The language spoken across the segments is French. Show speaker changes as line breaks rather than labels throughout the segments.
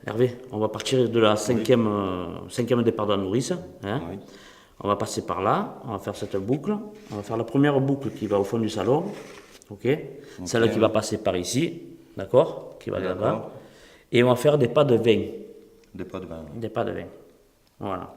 Hervé, on va partir de la cinquième départ de la nourrice. Hein. Oui. On va passer par là, on va faire cette boucle. On va faire la première boucle qui va au fond du salon. Okay. Celle qui va passer par ici, d'accord, qui va là-bas. Et on va faire des pas de 20.
Des pas de 20.
Des pas de 20. Voilà.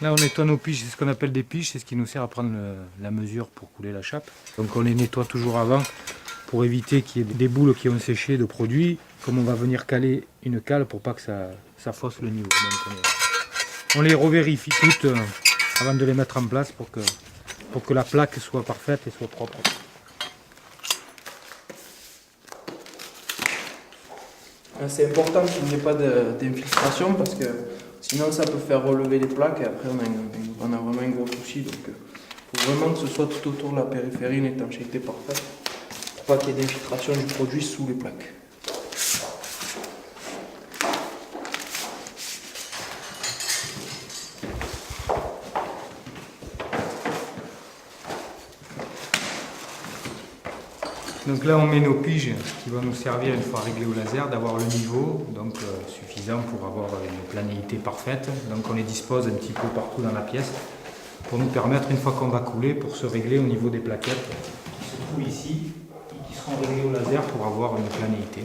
Là on nettoie nos piches, c'est ce qu'on appelle des piches, c'est ce qui nous sert à prendre la mesure pour couler la chape. Donc on les nettoie toujours avant pour éviter qu'il y ait des boules qui ont séché de produits. Comme on va venir caler une cale pour pas que ça fausse le niveau. Donc on les revérifie toutes avant de les mettre en place pour que la plaque soit parfaite et soit propre.
C'est important qu'il n'y ait pas d'infiltration parce que sinon ça peut faire relever les plaques et après on a vraiment un gros souci. Donc il faut vraiment que ce soit tout autour de la périphérie une étanchéité parfaite pour pas qu'il y ait d'infiltration du produit sous les plaques.
Donc là on met nos piges qui vont nous servir une fois réglées au laser d'avoir le niveau donc suffisant pour avoir une planéité parfaite. Donc on les dispose un petit peu partout dans la pièce pour nous permettre une fois qu'on va couler pour se régler au niveau des plaquettes qui se trouvent ici et qui seront réglées au laser pour avoir une planéité.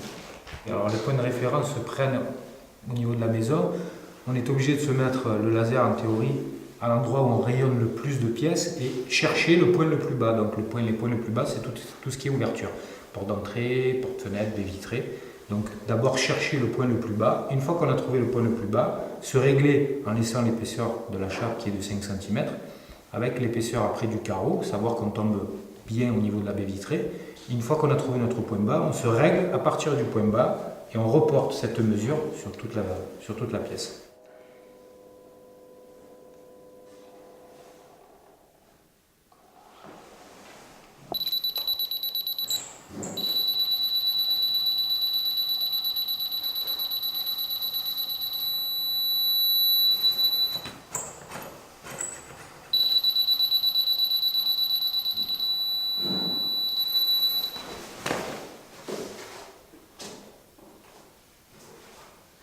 Et alors les points de référence se prennent au niveau de la maison. On est obligé de se mettre le laser en théorie à l'endroit où on rayonne le plus de pièces et chercher le point le plus bas. Donc les points le plus bas, c'est tout ce qui est ouverture. Porte d'entrée, porte-fenêtre, baie vitrée. Donc d'abord chercher le point le plus bas. Une fois qu'on a trouvé le point le plus bas, se régler en laissant l'épaisseur de la chape qui est de 5 cm, avec l'épaisseur après du carreau, savoir qu'on tombe bien au niveau de la baie vitrée. Une fois qu'on a trouvé notre point bas, on se règle à partir du point bas et on reporte cette mesure sur toute la pièce.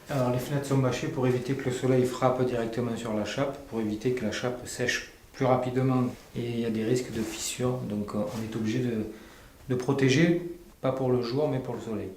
Alors les fenêtres sont bâchées pour éviter que le soleil frappe directement sur la chape, pour éviter que la chape sèche plus rapidement et il y a des risques de fissures, donc on est obligé de protéger, pas pour le jour mais pour le soleil.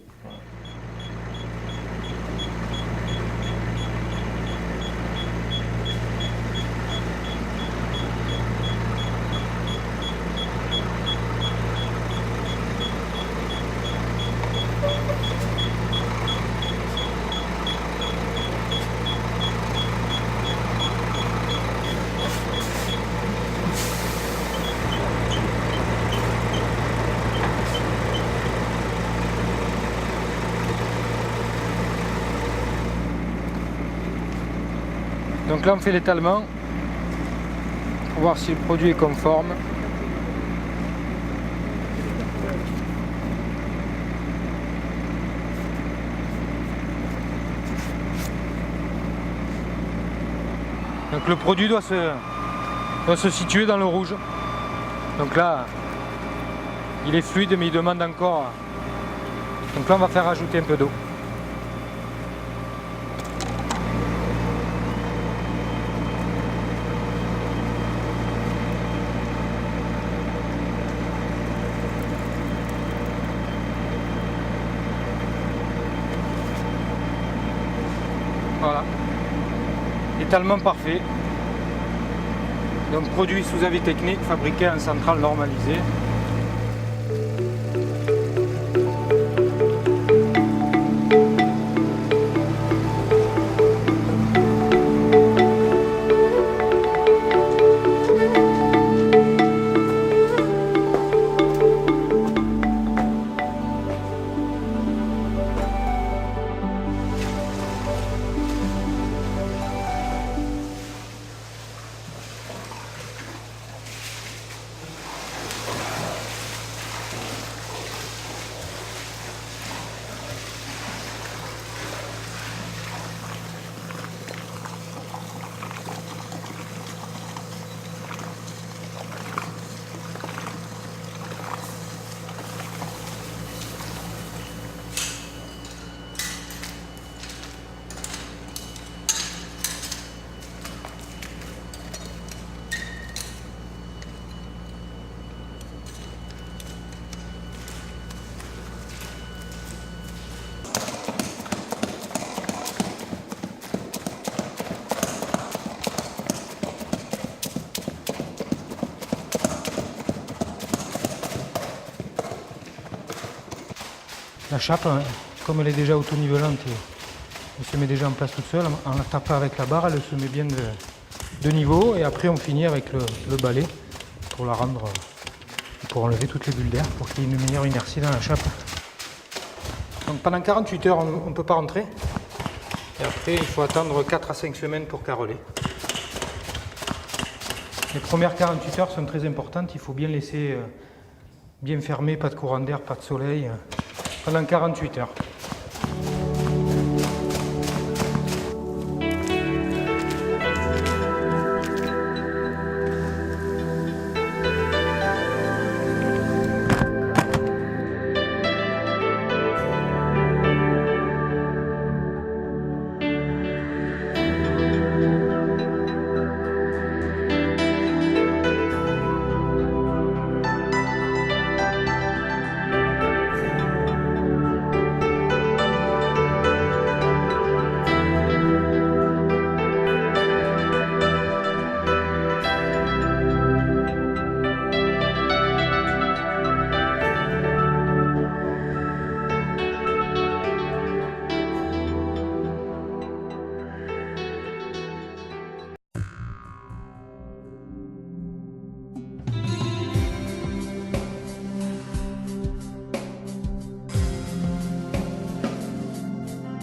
Donc là on fait l'étalement pour voir si le produit est conforme. Donc le produit doit se situer dans le rouge. Donc là il est fluide mais il demande encore. Donc là on va faire ajouter un peu d'eau. Voilà, étalement parfait. Donc produit sous avis technique, fabriqué en centrale normalisée. La chape, comme elle est déjà auto-nivelante, elle se met déjà en place toute seule. En la tapant avec la barre, elle se met bien de niveau. Et après, on finit avec le balai pour la rendre, pour enlever toutes les bulles d'air, pour qu'il y ait une meilleure inertie dans la chape. Donc pendant 48 heures, on ne peut pas rentrer. Et après, il faut attendre 4 à 5 semaines pour caroler. Les premières 48 heures sont très importantes. Il faut bien laisser bien fermé, pas de courant d'air, pas de soleil, pendant 48 heures.